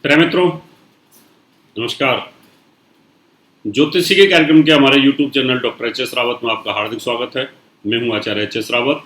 प्रिय मित्रों, नमस्कार। ज्योतिषी के कार्यक्रम के हमारे YouTube channel doctor HS. Rawat में आपका हार्दिक स्वागत है। मैं हूं आचार्य एच.एस. रावत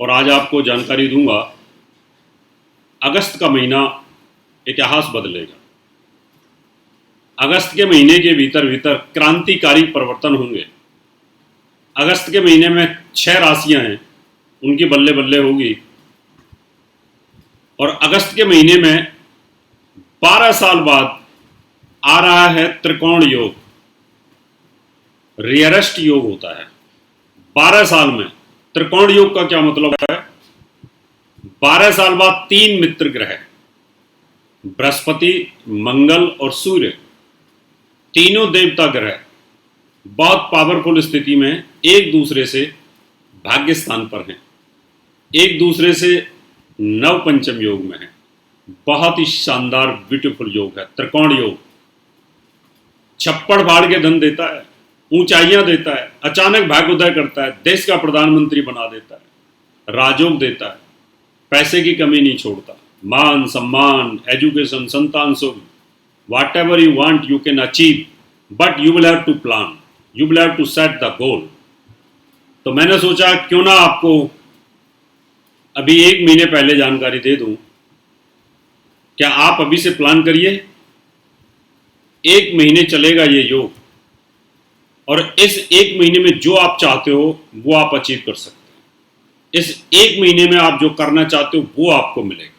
और आज आपको जानकारी दूंगा अगस्त का महीना इतिहास बदलेगा। अगस्त के महीने के भीतर भीतर क्रांतिकारी परिवर्तन होंगे। अगस्त के महीने में 6 राशियां हैं, उनकी बल्ले बल्ले होगी। और अगस्त के महीने में 12 साल बाद आ रहा है त्रिकोण योग। रेयरेस्ट योग होता है 12 साल में। त्रिकोण योग का क्या मतलब है? 12 साल बाद 3 मित्र ग्रह बृहस्पति, मंगल और सूर्य, तीनों देवता ग्रह बहुत पावरफुल स्थिति में एक दूसरे से भाग्य स्थान पर हैं, एक दूसरे से नव पंचम योग में है। बहुत ही शानदार ब्यूटीफुल योग है त्रिकोण योग। छप्पड़ फाड़ के धन देता है, ऊंचाइयां देता है, अचानक भाग्योदय करता है, देश का प्रधानमंत्री बना देता है, राजयोग देता है, पैसे की कमी नहीं छोड़ता, मान सम्मान, एजुकेशन, संतान सुख, whatever you want you can achieve, but you will have to plan, you will have to set the goal. तो मैंने सोचा क्यों ना आपको अभी 1 महीने पहले जानकारी दे दूं। क्या आप अभी से प्लान करिए। 1 महीने चलेगा ये योग और इस 1 महीने में जो आप चाहते हो वो आप अचीव कर सकते हैं। इस 1 महीने में आप जो करना चाहते हो वो आपको मिलेगा।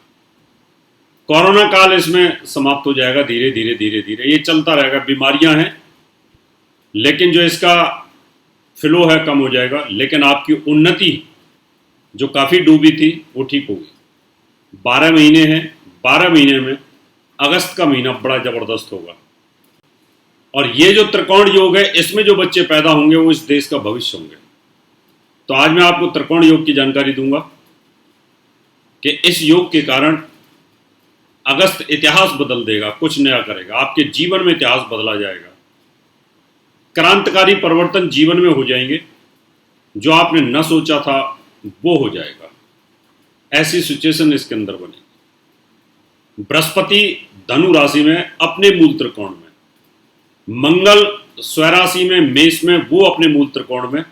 कोरोना काल इसमें समाप्त हो जाएगा धीरे धीरे धीरे धीरे। ये चलता रहेगा, बीमारियां हैं लेकिन जो इसका फ्लो है कम हो जाएगा। लेकिन आपकी उन्नति जो काफ़ी डूबी थी वो ठीक होगी। 12 महीने हैं, 12 महीने में अगस्त का महीना बड़ा ज़बरदस्त होगा। और ये जो त्रिकोण योग है इसमें जो बच्चे पैदा होंगे वो इस देश का भविष्य होंगे। तो आज मैं आपको त्रिकोण योग की जानकारी दूंगा कि इस योग के कारण अगस्त इतिहास बदल देगा, कुछ नया करेगा, आपके जीवन में इतिहास बदला जाएगा। क्रांतिकारी परिवर्तन जीवन में हो जाएंगे, जो आपने न सोचा था वो हो जाएगा। ऐसी सिचुएशन इसके अंदर बनेगी। बृहस्पति धनु राशि में अपने मूल त्रिकोण में, मंगल स्वराशि में मेष में वो अपने मूल त्रिकोण में,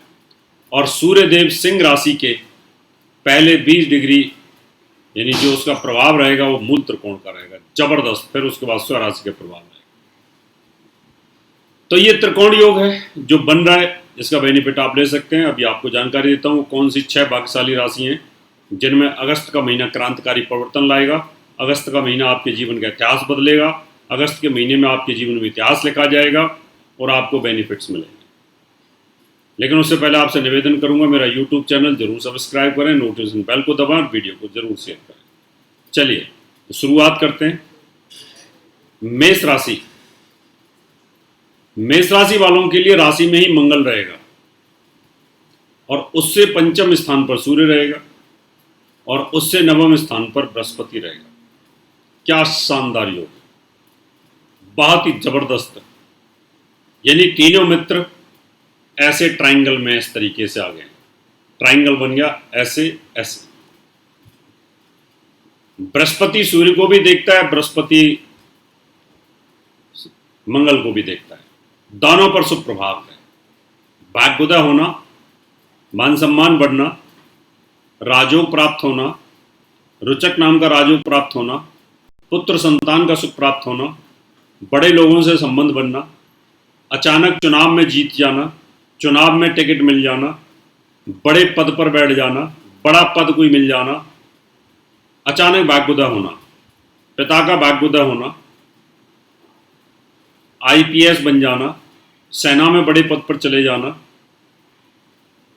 और सूर्यदेव सिंह राशि के पहले 20 डिग्री यानी जो उसका प्रभाव रहेगा वो मूल त्रिकोण का रहेगा, जबरदस्त। फिर उसके बाद स्वराशि के प्रभाव रहेगा। तो ये त्रिकोण योग है जो बन रहा है, इसका बेनिफिट आप ले सकते हैं। अभी आपको जानकारी देता हूँ कौन सी 6 भाग्यशाली राशि हैं जिनमें अगस्त का महीना क्रांतिकारी परिवर्तन लाएगा। अगस्त का महीना आपके जीवन का इतिहास बदलेगा। अगस्त के महीने में आपके जीवन में इतिहास लिखा जाएगा और आपको बेनिफिट्स मिलेंगे। लेकिन उससे पहले आपसे निवेदन करूंगा, मेरा यूट्यूब चैनल जरूर सब्सक्राइब करें, नोटिफिकेशन बेल को दबाएं, वीडियो को जरूर शेयर करें। चलिए तो शुरुआत करते हैं। मेष राशि। मेष राशि वालों के लिए राशि में ही मंगल रहेगा और उससे पंचम स्थान पर सूर्य रहेगा और उससे नवम स्थान पर बृहस्पति रहेगा। क्या शानदार योग, बहुत ही जबरदस्त। यानी तीनों मित्र ऐसे ट्रायंगल में इस तरीके से आ गए। ट्रायंगल बन गया ऐसे ऐसे। बृहस्पति सूर्य को भी देखता है, बृहस्पति मंगल को भी देखता है। दोनों पर शुभ प्रभाव है। भाग्योदय होना, मान सम्मान बढ़ना, राजयोग प्राप्त होना, रुचक नाम का राजयोग प्राप्त होना, पुत्र संतान का सुख प्राप्त होना, बड़े लोगों से संबंध बनना, अचानक चुनाव में जीत जाना, चुनाव में टिकट मिल जाना, बड़े पद पर बैठ जाना, बड़ा पद कोई मिल जाना, अचानक भाग्योदय होना, पिता का भाग्योदय होना, आईपीएस बन जाना, सेना में बड़े पद पर चले जाना,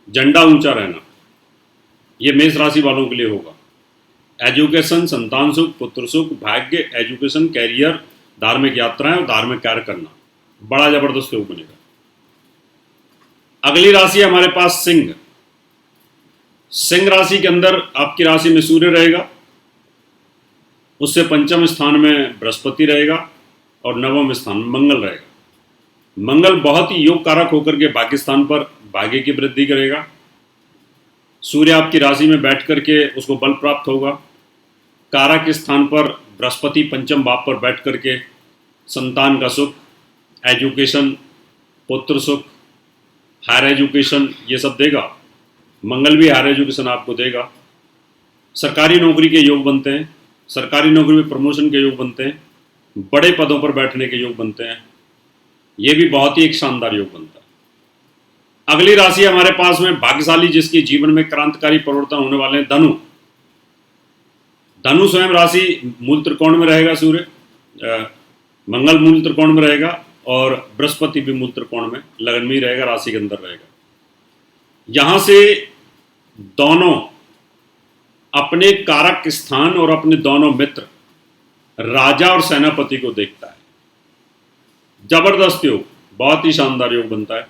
झंडा ऊंचा रहना, ये मेष राशि वालों के लिए होगा। एजुकेशन, संतान सुख, पुत्र सुख, भाग्य, एजुकेशन, कैरियर, धार्मिक यात्राएं और धार्मिक कार्य करना, बड़ा जबरदस्त योग बनेगा। अगली राशि है हमारे पास सिंह। सिंह राशि के अंदर आपकी राशि में सूर्य रहेगा, उससे पंचम स्थान में बृहस्पति रहेगा और नवम स्थान में मंगल रहेगा। मंगल बहुत ही योग कारक होकर के भाग्य स्थान पर भाग्य की वृद्धि करेगा। सूर्य आपकी राशि में बैठ करके उसको बल प्राप्त होगा, कारक के स्थान पर बृहस्पति पंचम भाव पर बैठ करके संतान का सुख, एजुकेशन, पुत्र सुख, हायर एजुकेशन ये सब देगा। मंगल भी हायर एजुकेशन आपको देगा। सरकारी नौकरी के योग बनते हैं, सरकारी नौकरी में प्रमोशन के योग बनते हैं, बड़े पदों पर बैठने के योग बनते हैं। ये भी बहुत ही एक शानदार योग बनता है। अगली राशि हमारे पास में भाग्यशाली, जिसके जीवन में क्रांतिकारी परिवर्तन होने वाले हैं, धनु। धनु स्वयं राशि मूल त्रिकोण में रहेगा, सूर्य मंगल मूल त्रिकोण में रहेगा और बृहस्पति भी मूल त्रिकोण में लगन में ही रहेगा, राशि के अंदर रहेगा। यहां से दोनों अपने कारक स्थान और अपने दोनों मित्र राजा और सेनापति को देखता है। जबरदस्त योग, बहुत ही शानदार योग बनता है।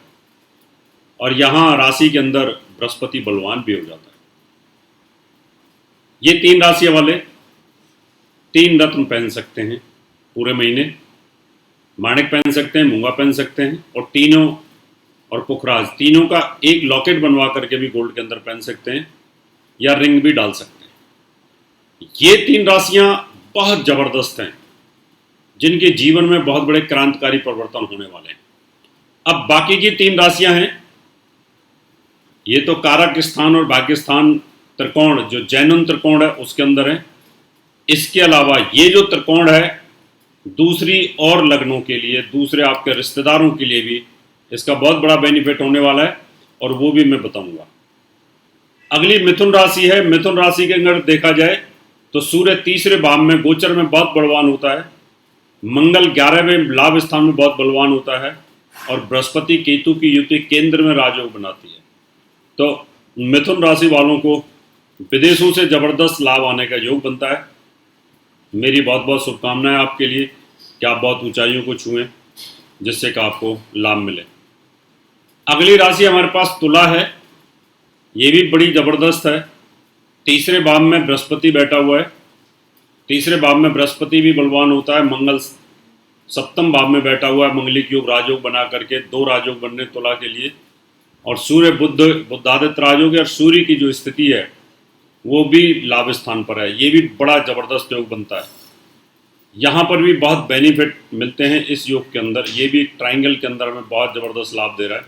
और यहां राशि के अंदर बृहस्पति बलवान भी हो जाता है। ये 3 राशियां वाले 3 रत्न पहन सकते हैं पूरे महीने। माणिक पहन सकते हैं, मूंगा पहन सकते हैं, और तीनों और पुखराज तीनों का एक लॉकेट बनवा करके भी गोल्ड के अंदर पहन सकते हैं या रिंग भी डाल सकते हैं। ये 3 राशियां बहुत जबरदस्त हैं, जिनके जीवन में बहुत बड़े क्रांतिकारी परिवर्तन होने वाले हैं। अब बाकी की 3 राशियां हैं, ये तो कारक स्थान और भाग्य स्थान त्रिकोण जो जैनन त्रिकोण है उसके अंदर है। इसके अलावा ये जो त्रिकोण है दूसरी और लग्नों के लिए, दूसरे आपके रिश्तेदारों के लिए भी इसका बहुत बड़ा बेनिफिट होने वाला है, और वो भी मैं बताऊंगा। अगली मिथुन राशि है। मिथुन राशि के अंदर देखा जाए तो सूर्य तीसरे भाव में गोचर में बहुत बलवान होता है, मंगल 11वें लाभ स्थान में बहुत बलवान होता है, और बृहस्पति केतु की युति केंद्र में राजयोग बनाती है। तो मिथुन राशि वालों को विदेशों से जबरदस्त लाभ आने का योग बनता है। मेरी बहुत बहुत शुभकामनाएं आपके लिए कि आप बहुत ऊंचाइयों को छुएं, जिससे कि आपको लाभ मिले। अगली राशि हमारे पास तुला है। ये भी बड़ी जबरदस्त है। तीसरे भाव में बृहस्पति बैठा हुआ है। तीसरे भाव में बृहस्पति भी बलवान होता है। मंगल सप्तम भाव में बैठा हुआ है, मंगलिक योग राजयोग बना करके 2 राजयोग बनने तुला के लिए, और सूर्य बुद्धादित्य राजयोग है, और सूर्य की जो स्थिति है वो भी लाभ स्थान पर है। ये भी बड़ा जबरदस्त योग बनता है। यहाँ पर भी बहुत बेनिफिट मिलते हैं इस योग के अंदर। ये भी ट्राइंगल के अंदर में बहुत जबरदस्त लाभ दे रहा है।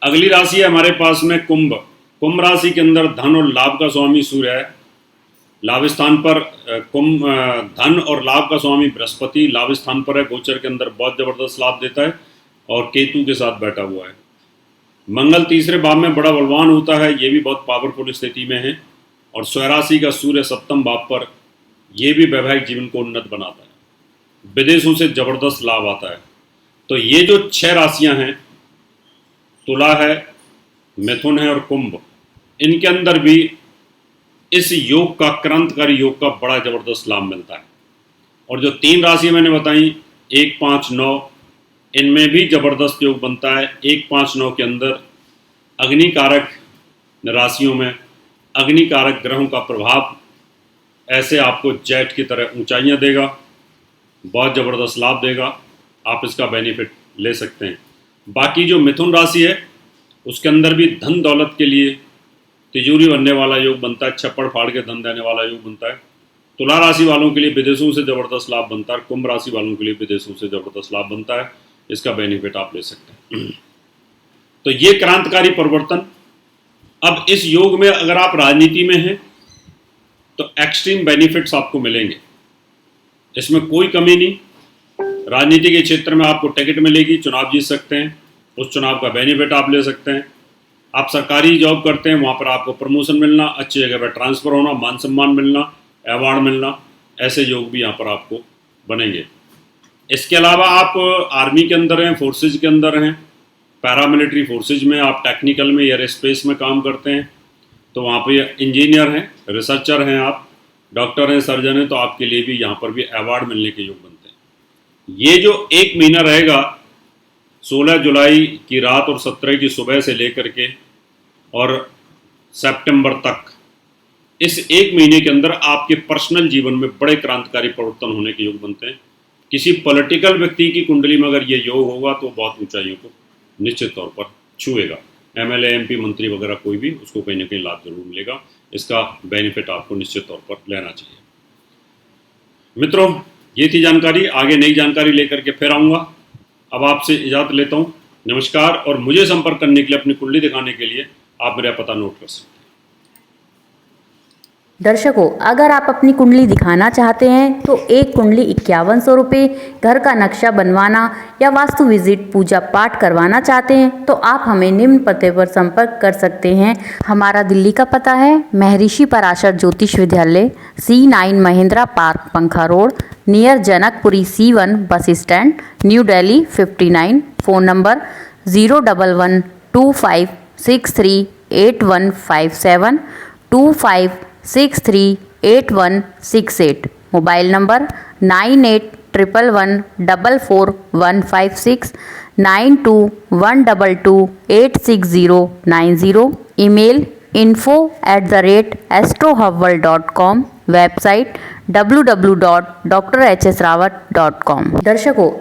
अगली राशि है हमारे पास में कुंभ। कुंभ राशि के अंदर धन और लाभ का स्वामी सूर्य है। लाभ स्थान पर कुंभ धन और लाभ का स्वामी बृहस्पति लाभ स्थान पर है, गोचर के अंदर बहुत जबरदस्त लाभ देता है, और केतु के साथ बैठा हुआ है। मंगल तीसरे भाव में बड़ा बलवान होता है, ये भी बहुत पावरफुल स्थिति में है, और स्वराशि का सूर्य सप्तम भाव पर, यह भी वैवाहिक जीवन को उन्नत बनाता है। विदेशों से जबरदस्त लाभ आता है। तो ये जो 6 राशियां हैं, तुला है, मिथुन है और कुंभ, इनके अंदर भी इस योग का, क्रांतिकारी योग का बड़ा जबरदस्त लाभ मिलता है। और जो 3 राशि मैंने बताई 1, 5, 9, इनमें भी जबरदस्त योग बनता है। 1, 5, 9 के अंदर अग्नि कारक राशियों में अग्नि कारक ग्रहों का प्रभाव ऐसे आपको जेट की तरह ऊंचाइयां देगा, बहुत ज़बरदस्त लाभ देगा। आप इसका बेनिफिट ले सकते हैं। बाकी जो मिथुन राशि है उसके अंदर भी धन दौलत के लिए तिजोरी बनने वाला योग बनता है, छप्पड़ फाड़ के धन देने वाला योग बनता है। तुला राशि वालों के लिए विदेशों से ज़बरदस्त लाभ बनता है। कुंभ राशि वालों के लिए विदेशों से ज़बरदस्त लाभ बनता है। इसका बेनिफिट आप ले सकते हैं। तो ये क्रांतिकारी परिवर्तन। अब इस योग में अगर आप राजनीति में हैं तो एक्सट्रीम बेनिफिट्स आपको मिलेंगे, इसमें कोई कमी नहीं। राजनीति के क्षेत्र में आपको टिकट मिलेगी, चुनाव जीत सकते हैं, उस चुनाव का बेनिफिट आप ले सकते हैं। आप सरकारी जॉब करते हैं, वहाँ पर आपको प्रमोशन मिलना, अच्छी जगह पर ट्रांसफ़र होना, मान सम्मान मिलना, अवार्ड मिलना, ऐसे योग भी यहाँ पर आपको बनेंगे। इसके अलावा आप आर्मी के अंदर हैं, फोर्सेज के अंदर हैं, पैरामिलिट्री फोर्सेज में, आप टेक्निकल में, एयर स्पेस में काम करते हैं, तो वहाँ पे इंजीनियर हैं, रिसर्चर हैं, आप डॉक्टर हैं, सर्जन हैं, तो आपके लिए भी यहाँ पर भी अवार्ड मिलने के योग बनते हैं। ये जो 1 महीना रहेगा 16 जुलाई की रात और 17 की सुबह से लेकर के और सितंबर तक, इस 1 महीने के अंदर आपके पर्सनल जीवन में बड़े क्रांतिकारी परिवर्तन होने के योग बनते हैं। किसी पॉलिटिकल व्यक्ति की कुंडली में अगर ये योग होगा तो बहुत ऊंचाइयों को निश्चित तौर पर छुएगा। एमएलए, एमपी, मंत्री वगैरह कोई भी, उसको कहीं ना कहीं लाभ जरूर मिलेगा। इसका बेनिफिट आपको निश्चित तौर पर लेना चाहिए। मित्रों, ये थी जानकारी। आगे नई जानकारी लेकर के फिर आऊँगा। अब आपसे इजाज़त लेता हूँ। नमस्कार। और मुझे संपर्क करने के लिए, अपनी कुंडली दिखाने के लिए आप मेरा पता नोट कर सकते हैं। दर्शकों, अगर आप अपनी कुंडली दिखाना चाहते हैं तो एक कुंडली 5100 रुपये, घर का नक्शा बनवाना या वास्तु विजिट पूजा पाठ करवाना चाहते हैं तो आप हमें निम्न पते पर संपर्क कर सकते हैं। हमारा दिल्ली का पता है महर्षि पराशर ज्योतिष विद्यालय, C9 महिंद्रा पार्क, पंखा road, near Janakpuri C1 bus stand, new Delhi 59। Phone number 01125638157 25638168। Mobile number 9811144156 9212286090। Email info@astrohubworld.com। Website www.drhsrawat.com। दर्शकों,